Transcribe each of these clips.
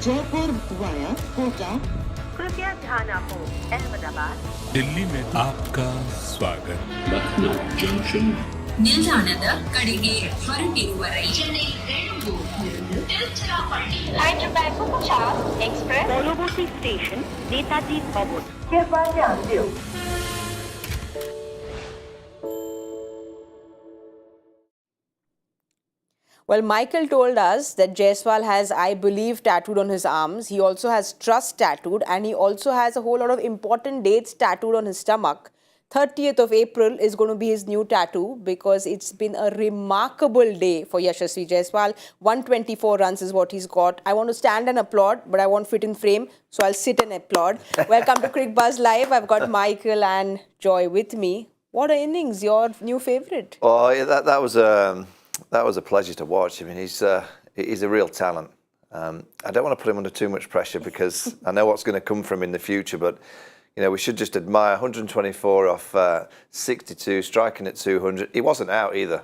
Jaipur via Kota. कृपया ध्यान आपो अहमदाबाद दिल्ली में आपका स्वागत. Lucknow Junction. ನಿಲ್ದಾಣದ ಕಡೆಗೆ ಹೊರಟಿರುವರೈ পরবর্তী স্টেশন নেতাজি ভবন. कृपया ध्यान दियो. Well, Michael told us that Jaiswal has, I believe, tattooed on his arms. He also has trust tattooed, and he also has a whole lot of important dates tattooed on his stomach. 30th of April is going to be his new tattoo because it's been a remarkable day for Yashasvi Jaiswal. 124 runs is what he's got. I want to stand and applaud, but I won't fit in frame, so I'll sit and applaud. Welcome to Cricbuzz Live. I've got Michael and Joy with me. What a innings, your new favourite. Oh, yeah, that was a pleasure to watch. I mean, he's a real talent. I don't want to put him under too much pressure because I know what's going to come from him in the future, but you know, we should just admire 124 off 62, striking at 200. He wasn't out either.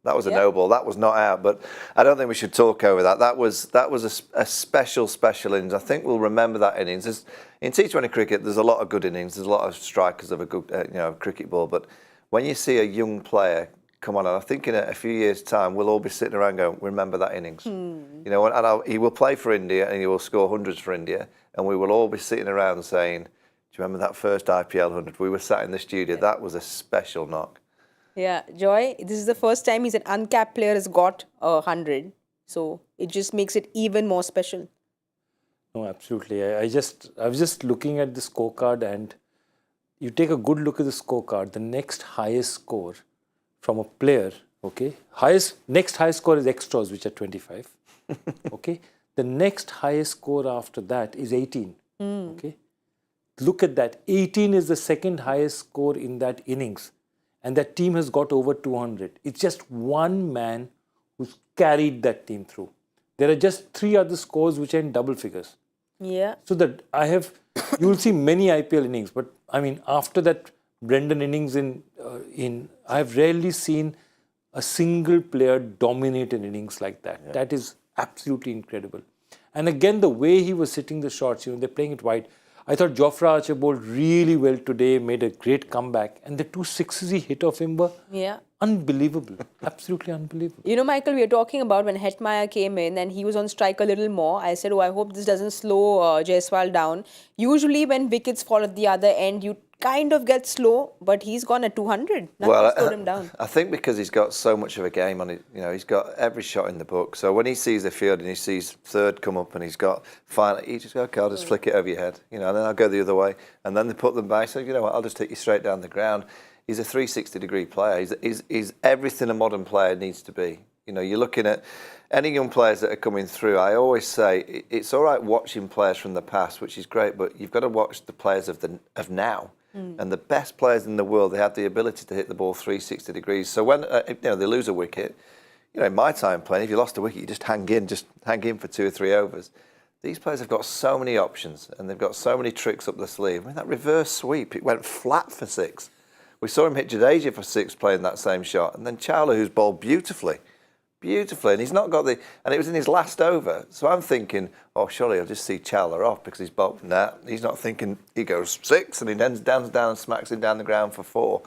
That was a no ball. That was not out. But I don't think we should talk over that. That was a special innings. I think we'll remember that innings. In T20 cricket, there's a lot of good innings. There's a lot of strikers of a good, cricket ball. But when you see a young player come on, I think in a few years' time, we'll all be sitting around going, remember that innings. You know, and he will play for India and he will score hundreds for India. And we will all be sitting around saying, do you remember that first IPL 100? We were sat in the studio. That was a special knock. Yeah, Joy, this is the first time he's an uncapped player has got 100. So it just makes it even more special. No, absolutely. I was just looking at the scorecard, and you take a good look at the scorecard. The next highest score from a player, okay? Next highest score is extras, which are 25. Okay? The next highest score after that is 18. Okay? Look at that. 18 is the second highest score in that innings. And that team has got over 200. It's just one man who's carried that team through. There are just 3 other scores which are in double figures. Yeah. So that you will see many IPL innings. But I mean, after that Brendan innings I've rarely seen a single player dominate an innings like that. Yeah. That is absolutely incredible. And again, the way he was hitting the shots, they're playing it wide. I thought Jofra Archer bowled really well today, made a great comeback. And the 2 sixes he hit off him were unbelievable. Absolutely unbelievable. You know, Michael, we were talking about when Hetmeyer came in and he was on strike a little more. I said, I hope this doesn't slow Jaiswal down. Usually when wickets fall at the other end, you kind of get slow, but he's gone at 200. Nothing slowed him down. I think because he's got so much of a game on it, he's got every shot in the book. So when he sees the field and he sees third come up and he's got final, he just goes, okay, I'll just flick it over your head, and then I'll go the other way. And then they put them back. So, you know what, I'll just take you straight down the ground. He's a 360-degree player. He's everything a modern player needs to be. You're looking at any young players that are coming through. I always say it's all right watching players from the past, which is great, but you've got to watch the players of now. And the best players in the world, they have the ability to hit the ball 360 degrees. So when they lose a wicket, in my time playing, if you lost a wicket, you just hang in for 2 or 3 overs. These players have got so many options and they've got so many tricks up the sleeve. I mean, that reverse sweep, it went flat for 6. We saw him hit Jadeja for 6 playing that same shot. And then Chawla, who's bowled beautifully. And he's not got and it was in his last over. So I'm thinking, surely I'll just see Chawla off because he's bowled. Nah, he's not thinking, he goes 6 and he then down and smacks him down the ground for 4.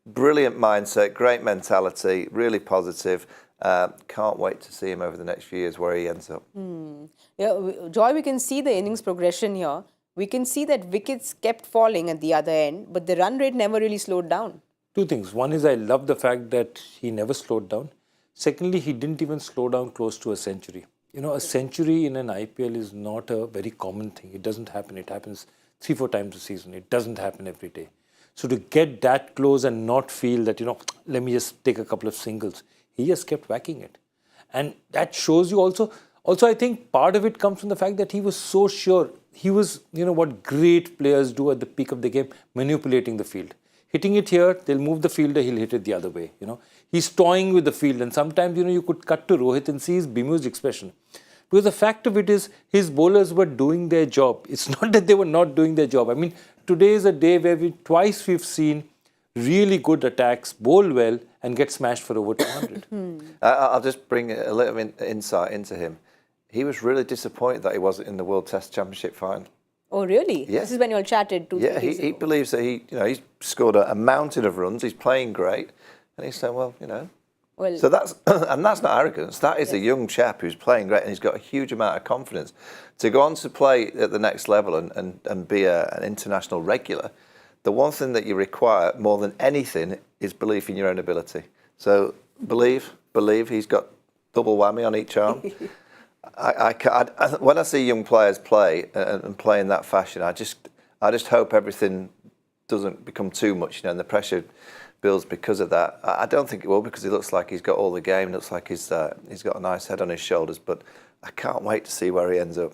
Brilliant mindset, great mentality, really positive. Can't wait to see him over the next few years where he ends up. Yeah, Joy, we can see the innings progression here. We can see that wickets kept falling at the other end, but the run rate never really slowed down. 2 things. One is I love the fact that he never slowed down. Secondly, he didn't even slow down close to a century. A century in an IPL is not a very common thing. It doesn't happen. It happens 3-4 times a season. It doesn't happen every day. So to get that close and not feel that, let me just take a couple of singles, he just kept whacking it. And that shows you also, I think part of it comes from the fact that he was so sure. He was, what great players do at the peak of the game, manipulating the field. Hitting it here, they'll move the fielder, he'll hit it the other way, He's toying with the field, and sometimes, you could cut to Rohit and see his bemused expression. Because the fact of it is, his bowlers were doing their job. It's not that they were not doing their job. I mean, today is a day where we've seen really good attacks, bowl well, and get smashed for over 200. I'll just bring a little insight into him. he was really disappointed that he wasn't in the World Test Championship final. Oh, really? Yeah. This is when you all chatted 2-3 Yeah, days he ago. believes that he's scored a mountain of runs. He's playing great, and he's saying, well, Well, So that's and that's not arrogance. That is a young chap who's playing great, and he's got a huge amount of confidence to go on to play at the next level and be an international regular. The one thing that you require more than anything is belief in your own ability. So believe. He's got double whammy on each arm. When I see young players play and play in that fashion, I just hope everything doesn't become too much, and the pressure builds because of that. I don't think it will, because he looks like he's got all the game. Looks like he's got a nice head on his shoulders. But I can't wait to see where he ends up.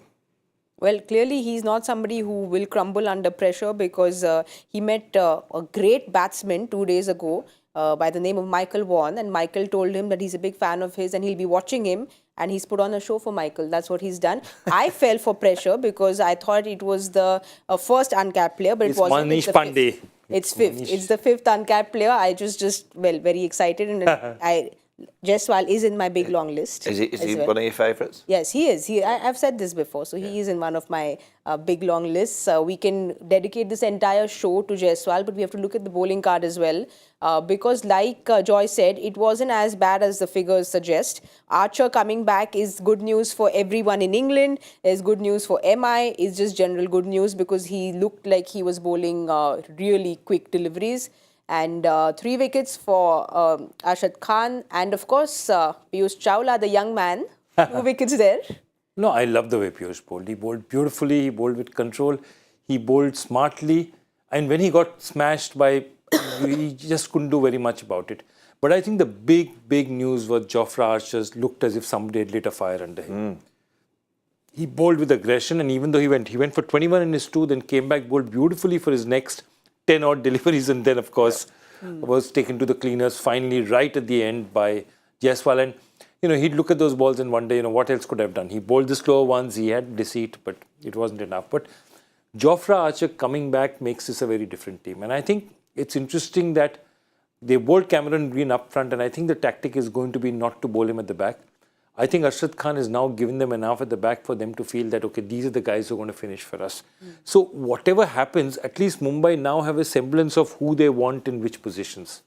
well, clearly he's not somebody who will crumble under pressure, because he met a great batsman 2 days ago by the name of Vaughan, and Michael told him that he's a big fan of his and he'll be watching him, and he's put on a show for Michael. That's what he's done. I fell for pressure because I thought it was the first uncapped player, but It's it wasn't. Manish Pandey. It's fifth. It's the fifth uncapped player. I just very excited, and Jaiswal is in my big long list. Is he one of your favourites? Yes, he is. I've said this before, so he is in one of my big long lists. We can dedicate this entire show to Jaiswal, but we have to look at the bowling card as well, because like Joy said, it wasn't as bad as the figures suggest. Archer coming back is good news for everyone in England. There's good news for MI. It's just general good news because he looked like he was bowling really quick deliveries. And 3 wickets for Arshad Khan, and of course Piyush Chawla, the young man, 2 wickets there. No, I love the way Piyush bowled. He bowled beautifully, he bowled with control, he bowled smartly, and when he got smashed by, he just couldn't do very much about it. But I think the big news was Jofra Archer looked as if somebody had lit a fire under him. He bowled with aggression, and even though he went for 21 in his 2, then came back, bowled beautifully for his next 10 odd deliveries, and then of course was taken to the cleaners finally right at the end by Jaiswal. And he'd look at those balls and wonder, what else could I have done? He bowled the slower ones, he had deceit, but it wasn't enough. But Jofra Archer coming back makes this a very different team. And I think it's interesting that they bowled Cameron Green up front, and I think the tactic is going to be not to bowl him at the back. I think Arshad Khan has now given them enough at the back for them to feel that, okay, these are the guys who are going to finish for us. So whatever happens, at least Mumbai now have a semblance of who they want in which positions.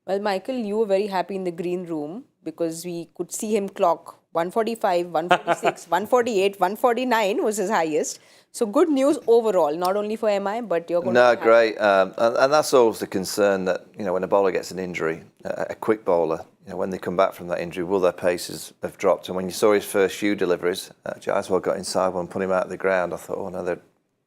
Well, Michael, you were very happy in the green room because we could see him clock 145, 146, 148, 149 was his highest. So good news overall, not only for MI, but you're going to be happy. Great. And that's always the concern that, when a bowler gets an injury, a quick bowler, when they come back from that injury, will their paces have dropped? And when you saw his first few deliveries, Jaiswal got inside one, put him out of the ground. I thought, oh no, the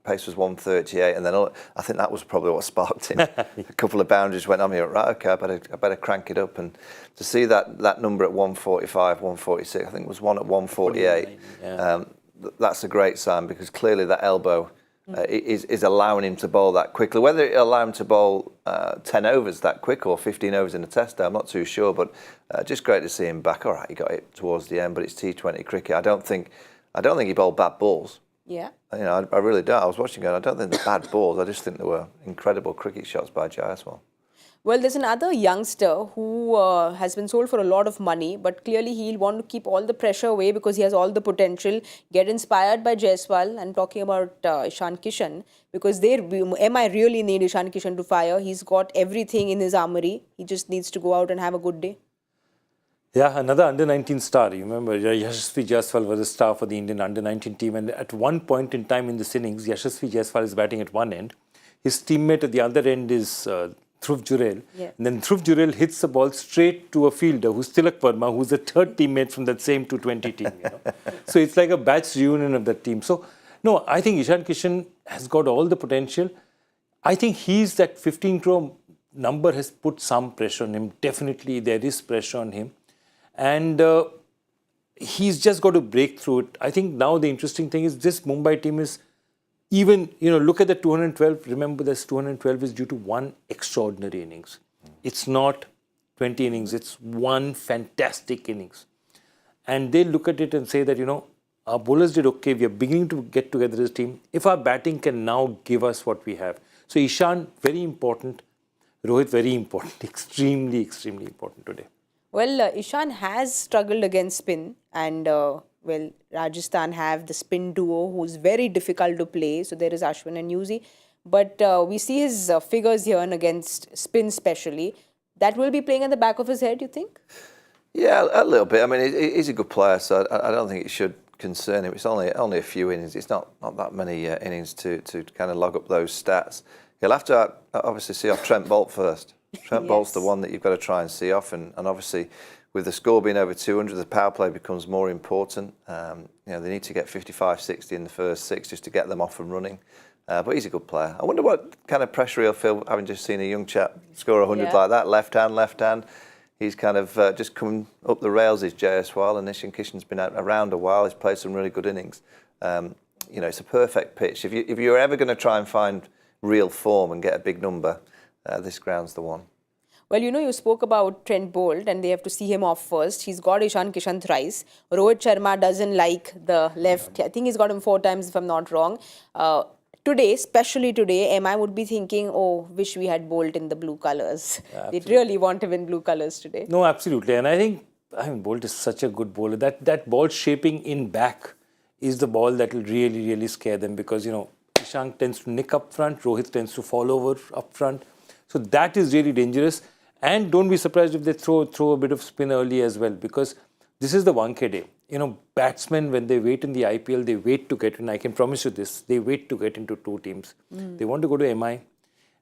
pace was 138, and then I think that was probably what sparked him. A couple of boundaries went on me, right, okay, I better crank it up. And to see that number at 145, 146, I think it was one at 148, that's a great sign, because clearly that elbow is allowing him to bowl that quickly. Whether it allow him to bowl 10 overs that quick or 15 overs in a test day, I'm not too sure, but just great to see him back. All right, he got it towards the end, but it's T20 cricket. I don't think he bowled bad balls. Yeah. I really don't. I was watching it. I don't think they're bad balls. I just think there were incredible cricket shots by Jaiswal. Well, there's another youngster who has been sold for a lot of money, but clearly he'll want to keep all the pressure away because he has all the potential. Get inspired by Jaiswal. I'm talking about Ishan Kishan, because MI really need Ishan Kishan to fire. He's got everything in his armory. He just needs to go out and have a good day. Yeah, another under-19 star. You remember, Yashasvi Jaiswal was a star for the Indian under-19 team, and at one point in time in this innings, Yashasvi Jaiswal is batting at one end. His teammate at the other end is Dhruv Jurel. Yeah. And then Dhruv Jurel hits the ball straight to a fielder who's Tilak Verma, who's the third teammate from that same 220 team. So it's like a batch reunion of that team. So, no, I think Ishan Kishan has got all the potential. I think that 15 crore number has put some pressure on him. Definitely there is pressure on him. And he's just got to break through it. I think now the interesting thing is this Mumbai team is even, look at the 212. Remember, this 212 is due to one extraordinary innings. It's not 20 innings. It's one fantastic innings. And they look at it and say that, our bowlers did okay. We are beginning to get together as a team. If our batting can now give us what we have. So Ishan, very important. Rohit, very important. Extremely, extremely important today. Well, Ishan has struggled against spin, and well, Rajasthan have the spin duo who's very difficult to play. So there is Ashwin and Yuzi. But we see his figures here and against spin especially. That will be playing at the back of his head, you think? Yeah, a little bit. I mean, he's a good player, so I don't think it should concern him. It's only a few innings. It's not that many innings to kind of log up those stats. He'll have to obviously see off Trent Boult first. Trent Boult's the one that you've got to try and see off, and obviously with the score being over 200, the power play becomes more important. They need to get 55, 60 in the first 6 just to get them off and running. But he's a good player. I wonder what kind of pressure he'll feel having just seen a young chap score 100 like that, left hand. He's kind of just coming up the rails, is Jaiswal, and Ishan Kishan's been around a while. He's played some really good innings. It's a perfect pitch. If you're ever going to try and find real form and get a big number, this ground's the one. Well, you spoke about Trent Boult and they have to see him off first. He's got Ishan Kishan thrice. Rohit Sharma doesn't like the left. I think he's got him 4 times if I'm not wrong. Today, especially today, MI would be thinking, oh, wish we had Boult in the blue colours. They really want him in blue colours today. No, absolutely. And I think, Boult is such a good bowler. That ball shaping in back is the ball that will really, really scare them because, Ishan tends to nick up front, Rohit tends to fall over up front. So that is really dangerous. And don't be surprised if they throw a bit of spin early as well because this is the 1K day. Batsmen, when they wait in the IPL, they wait to get in. I can promise you this. They wait to get into 2 teams. They want to go to MI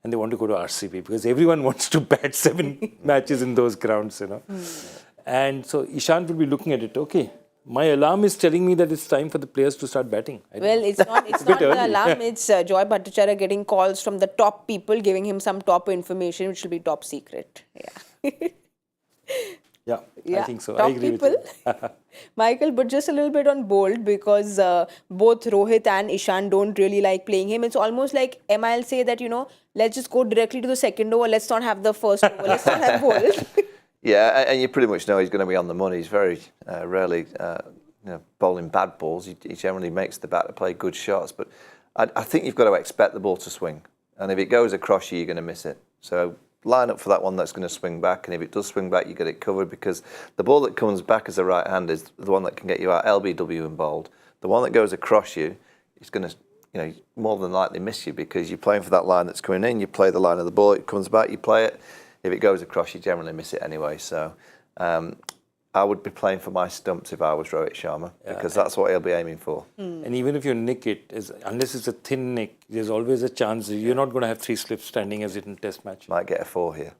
and they want to go to RCB because everyone wants to bat 7 matches in those grounds, And so Ishan will be looking at it. Okay, my alarm is telling me that it's time for the players to start batting. Well, it's not the alarm. It's Joy Bhattacharjya getting calls from the top people, giving him some top information, which will be top secret. Yeah. I think so. Top I agree people. with you. Michael, but just a little bit on Boult because both Rohit and Ishan don't really like playing him. It's almost like MIL say that, let's just go directly to the second over. Let's not have the first over. Let's not have Boult. Yeah, and you pretty much know he's going to be on the money. He's very rarely bowling bad balls. He generally makes the batter play good shots. But I think you've got to expect the ball to swing. And if it goes across you, you're going to miss it. So line up for that one that's going to swing back, and if it does swing back, you get it covered because the ball that comes back as a right hand is the one that can get you out LBW and bowled. The one that goes across you is going to, more than likely miss you because you're playing for that line that's coming in. You play the line of the ball, it comes back, you play it. If it goes across, you generally miss it anyway. So I would be playing for my stumps if I was Rohit Sharma because that's what he'll be aiming for. And even if you nick it, unless it's a thin nick, there's always a chance you're not going to have 3 slips standing as it in test match. Might get a 4 here.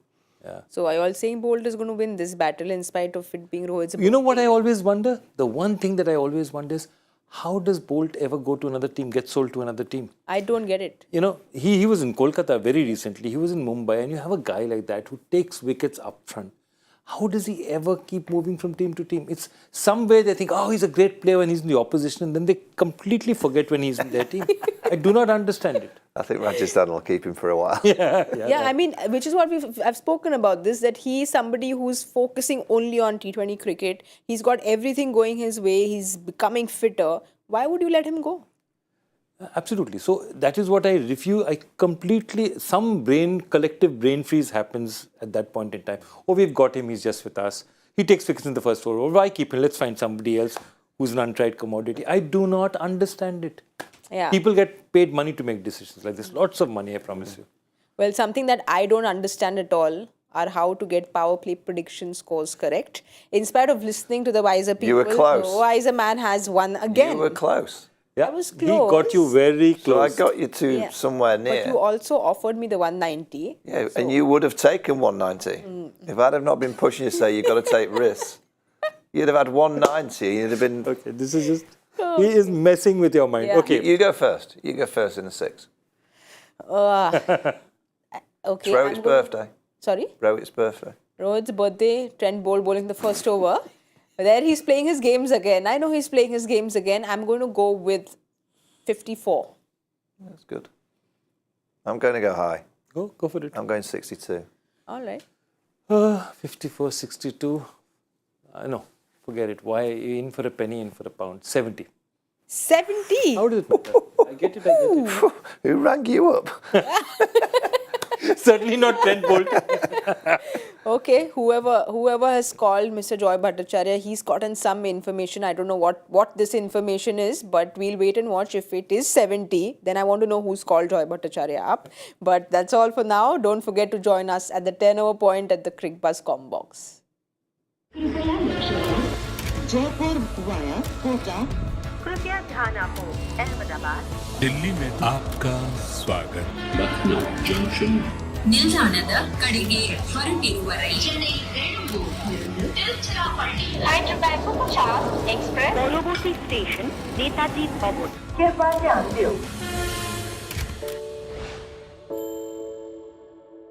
Yeah. So are you all saying Boult is going to win this battle in spite of it being Rohit's? You know what I always wonder? The one thing that I always wonder is how does Boult ever go to another team, get sold to another team? I don't get it. He was in Kolkata very recently. He was in Mumbai and you have a guy like that who takes wickets up front. How does he ever keep moving from team to team? It's somewhere they think, oh, he's a great player when he's in the opposition, and then they completely forget when he's in their team. I do not understand it. I think Rajasthan will keep him for a while. Yeah, I mean, which is what I've spoken about this, that he's somebody who's focusing only on T20 cricket. He's got everything going his way. He's becoming fitter. Why would you let him go? Absolutely. So that is what I refuse. Some collective brain freeze happens at that point in time. Oh, we've got him. He's just with us. He takes wickets in the first over. Why keep him? Let's find somebody else who's an untried commodity. I do not understand it. Yeah. People get paid money to make decisions like this. Lots of money, I promise you. Well, something that I don't understand at all are how to get power play prediction scores correct. In spite of listening to the wiser people, You were close. the wiser man has won again. You were close. Yeah, I was he close. got you very So I close. got you to somewhere near. But you also offered me the 190. Yeah, and you would have taken 190. If I'd have not been pushing you to say you've got to take risks, you'd have had 190. You'd have been... Okay, this is just... He is messing with your mind. Yeah. Okay. You go first. You go first in the 6. Okay. It's Rohit's birthday. Sorry? Rohit's birthday. Rohit's birthday, Trent Boult bowling the first over. There he's playing his games again. I know he's playing his games again. I'm going to go with 54. That's good. I'm going to go high. Go for it. I'm going 62. All right. 54, 62. No, forget it. Why in for a penny, in for a pound? 70. 70? How does it matter? I get it. Who rang you up? Certainly not Trent Bolt. Okay, whoever has called Mr. Joy Bhattacharya, he's gotten some information. I don't know what this information is, but we'll wait and watch. If it is 70, then I want to know who's called Joy Bhattacharya up. But that's all for now. Don't forget to join us at the 10-hour point at the Cricbuzz Combox. Jaipur via Kota. कृपया ध्यान आपको अहमदाबाद दिल्ली में आपका स्वागत Lucknow Junction. ನಿಲ್ದಾಣದ ಕಡೆಗೆ ಹೊರಟಿರುವ ರೈಲು Hyderabad 50 Express পরবর্তী স্টেশন নেতাজি ভবন कृपया ध्यान दें